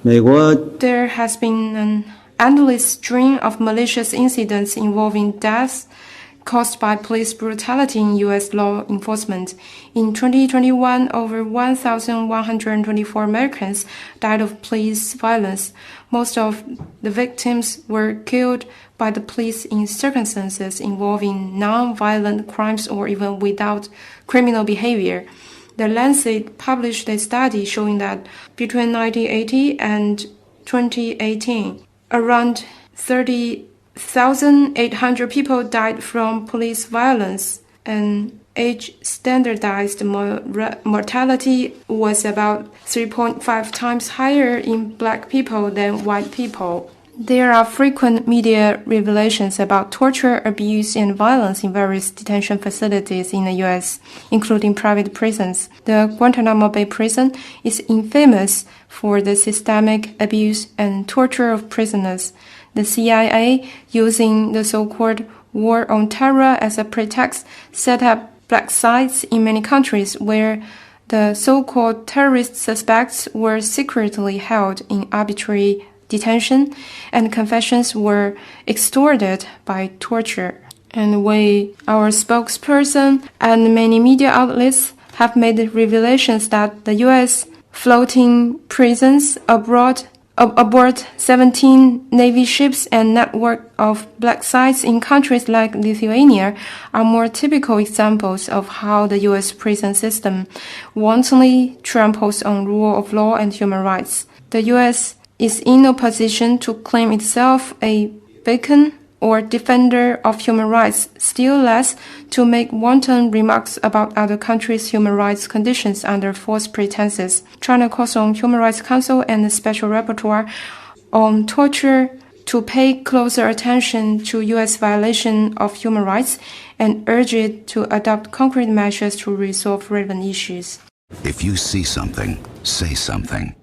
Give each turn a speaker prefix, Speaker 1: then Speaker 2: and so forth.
Speaker 1: There has been an endless string of malicious incidents involving deaths caused by police brutality in U.S. law enforcement. In 2021, over 1,124 Americans died of police violence. Most of the victims were killed by the police in circumstances involving non-violent crimes or even without criminal behavior. The Lancet published a study showing that between 1980 and 2018, around 30,800 people died from police violence, and age-standardized mortality was about 3.5 times higher in black people than white people. There are frequent media revelations about torture, abuse, and violence in various detention facilities in the U.S., including private prisons. The Guantanamo Bay prison is infamous for the systemic abuse and torture of prisoners. The CIA, using the so-called War on Terror as a pretext, set up black sites in many countries where the so-called terrorist suspects were secretly held in arbitrary detention, and confessions were extorted by torture. And our spokesperson and many media outlets have made revelations that the U.S. floating prisons aboard 17 Navy ships and network of black sites in countries like Lithuania are more typical examples of how the U.S. prison system wantonly tramples on rule of law and human rights. The U.S. is in no position to claim itself a beacon or defender of human rights, still less to make wanton remarks about other countries' human rights conditions under false pretenses. China calls on Human Rights Council and the Special Rapporteur on torture to pay closer attention to U.S. violation of human rights and urge it to adopt concrete measures to resolve relevant issues.
Speaker 2: If you see something, say something.